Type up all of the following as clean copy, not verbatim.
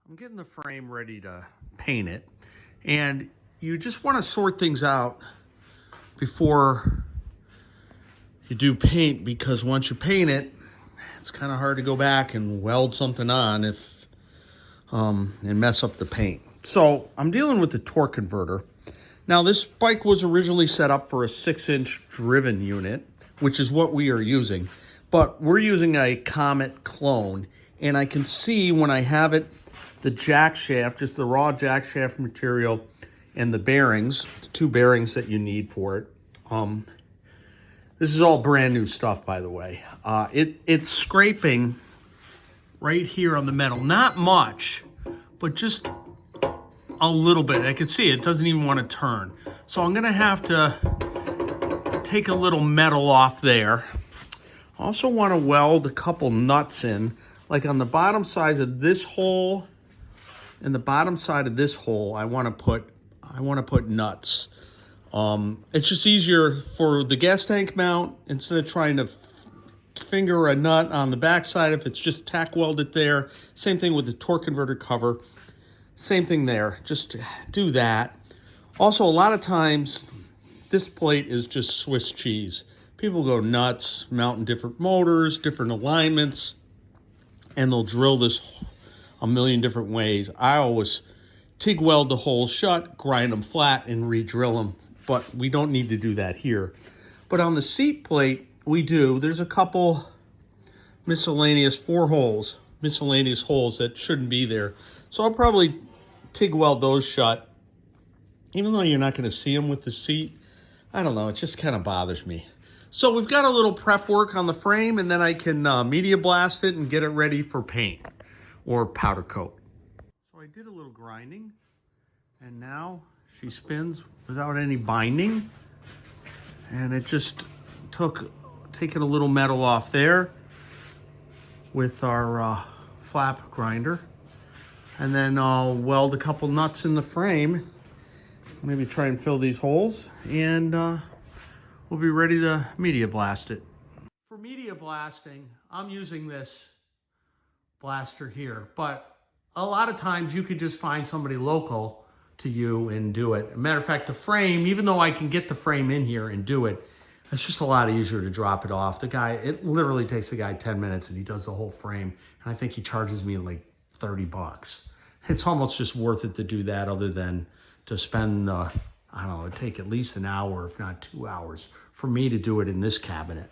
I'm getting the frame ready to paint it, and you just want to sort things out before you do paint, because once you paint it, it's kind of hard to go back and weld something on and mess up the paint. So I'm dealing with the torque converter. Now this bike was originally set up for a 6-inch driven unit, which is what we are using, but we're using a Comet clone, and I can see when I have it, the jack shaft, just the raw jack shaft material, and the bearings, the 2 bearings that you need for it. This is all brand new stuff, by the way. It's scraping right here on the metal. Not much, but just a little bit. I can see it doesn't even want to turn. So I'm gonna have to take a little metal off there. I also want to weld a couple nuts in, like on the bottom sides of this hole and the bottom side of this hole. I want to put nuts. It's just easier for the gas tank mount, instead of trying to finger a nut on the back side, if it's just tack welded there. Same thing with the torque converter cover. Same thing there, just do that. Also, a lot of times, this plate is just Swiss cheese. People go nuts, mounting different motors, different alignments, and they'll drill this a million different ways. I always TIG weld the holes shut, grind them flat, and re-drill them, but we don't need to do that here. But on the seat plate, we do. There's a couple miscellaneous holes that shouldn't be there. So I'll probably TIG weld those shut, even though you're not going to see them with the seat. I don't know, it just kind of bothers me. So we've got a little prep work on the frame, and then I can media blast it and get it ready for paint or powder coat. So I did a little grinding, and now she spins without any binding, and it just taking a little metal off there with our flap grinder. And then I'll weld a couple nuts in the frame, maybe try and fill these holes, and we'll be ready to media blast it. For media blasting, I'm using this blaster here, but a lot of times you could just find somebody local to you and do it. As a matter of fact, the frame, even though I can get the frame in here and do it, it's just a lot easier to drop it off. It literally takes the guy 10 minutes and he does the whole frame. And I think he charges me like 30 bucks. It's almost just worth it to do that, other than to spend, I don't know, it'd take at least an hour, if not 2 hours, for me to do it in this cabinet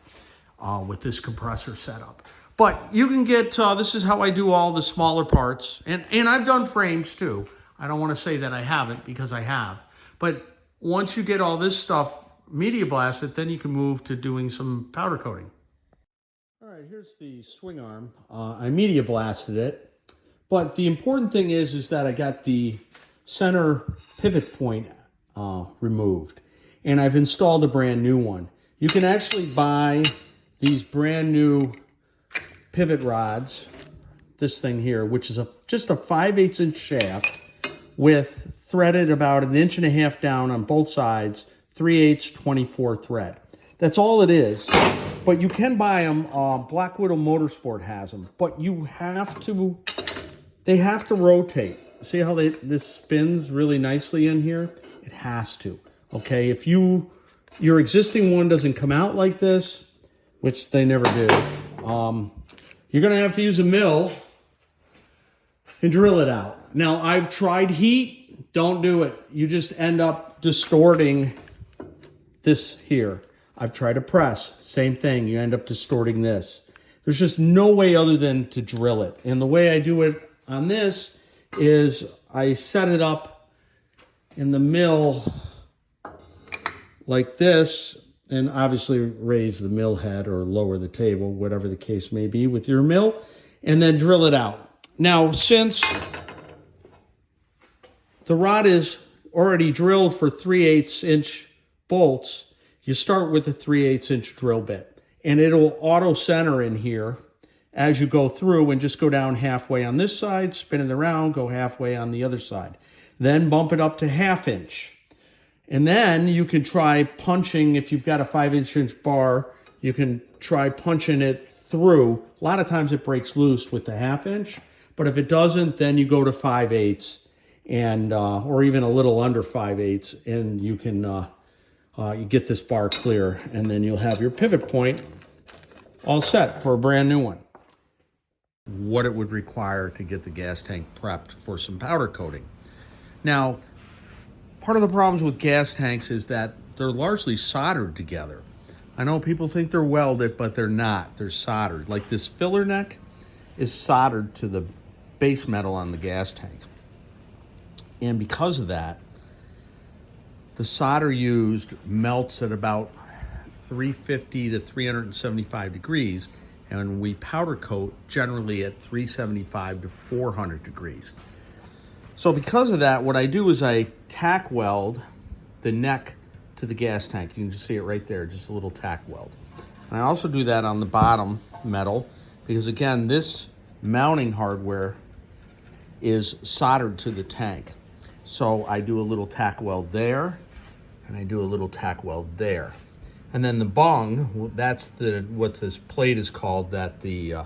with this compressor setup. But you can get, this is how I do all the smaller parts. And I've done frames too. I don't want to say that I haven't, because I have. But once you get all this stuff media blasted, then you can move to doing some powder coating. All right, here's the swing arm. I media blasted it. But the important thing is that I got the center pivot point removed, and I've installed a brand new one. You can actually buy these brand new pivot rods, this thing here, which is just a 5/8 inch shaft with threaded about 1.5 inches down on both sides, 3/8 24 thread. That's all it is. But you can buy them. Black Widow Motorsport has them, but they have to rotate. See how this spins really nicely in here? It has to, okay? If your existing one doesn't come out like this, which they never do, you're gonna have to use a mill and drill it out. Now, I've tried heat, don't do it. You just end up distorting this here. I've tried a press, same thing, you end up distorting this. There's just no way other than to drill it. And the way I do it on this is I set it up in the mill like this, and obviously raise the mill head or lower the table, whatever the case may be with your mill, and then drill it out. Now, since the rod is already drilled for 3/8 inch bolts, you start with the 3/8 inch drill bit, and it'll auto center in here as you go through, and just go down halfway on this side, spin it around, go halfway on the other side. Then bump it up to 1/2 inch. And then you can try punching, if you've got a 5/8 bar, you can try punching it through. A lot of times it breaks loose with the 1/2 inch, But if it doesn't, then you go to 5/8 and or even a little under 5/8, and you can you get this bar clear, and then you'll have your pivot point all set for a brand new one. What it would require to get the gas tank prepped for some powder coating. Now, part of the problems with gas tanks is that they're largely soldered together. I know people think they're welded, but they're not. They're soldered. Like this filler neck is soldered to the base metal on the gas tank. And because of that, the solder used melts at about 350 to 375 degrees, and we powder coat generally at 375 to 400 degrees. So because of that, what I do is I tack weld the neck to the gas tank. You can just see it right there, just a little tack weld. And I also do that on the bottom metal because, again, this mounting hardware is soldered to the tank. So I do a little tack weld there, and I do a little tack weld there. And then the bung, that's what this plate is called, that the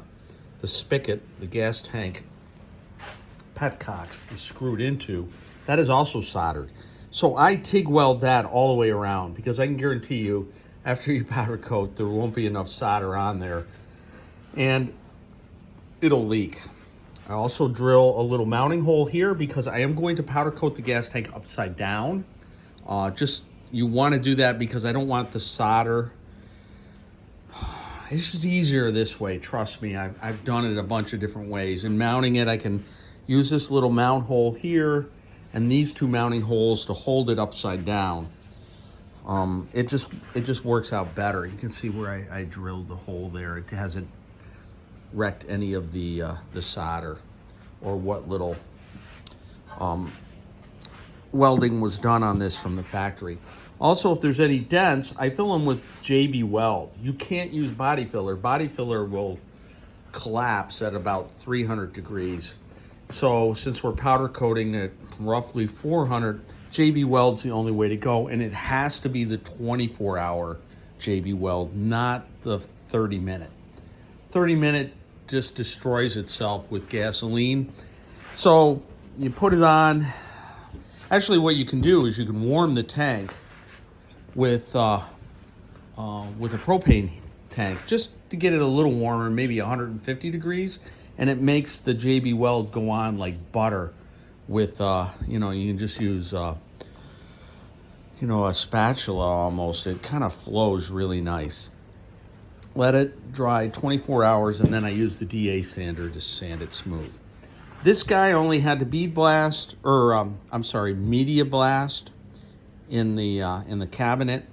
spigot, the gas tank petcock is screwed into, that is also soldered. So I TIG weld that all the way around because I can guarantee you after you powder coat, there won't be enough solder on there and it'll leak. I also drill a little mounting hole here because I am going to powder coat the gas tank upside down. You want to do that because I don't want the solder. It's just easier this way, trust me. I've done it a bunch of different ways. In mounting it, I can use this little mount hole here and these two mounting holes to hold it upside down. It just works out better. You can see where I drilled the hole there. It hasn't wrecked any of the solder or what little welding was done on this from the factory. Also, if there's any dents, I fill them with JB Weld. You can't use body filler. Body filler will collapse at about 300 degrees. So since we're powder coating at roughly 400, JB Weld's the only way to go, and it has to be the 24-hour JB Weld, not the 30-minute. 30-minute just destroys itself with gasoline. So you put it on. Actually, what you can do is you can warm the tank with a propane tank just to get it a little warmer, maybe 150 degrees, and it makes the JB Weld go on like butter with, you can just use, a spatula almost. It kind of flows really nice. Let it dry 24 hours, and then I use the DA sander to sand it smooth. This guy only had to bead blast, media blast in the cabinet,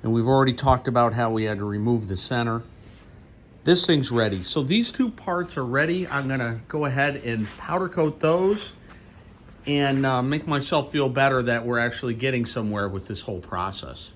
and we've already talked about how we had to remove the center. This thing's ready. So these two parts are ready. I'm gonna go ahead and powder coat those and make myself feel better that we're actually getting somewhere with this whole process.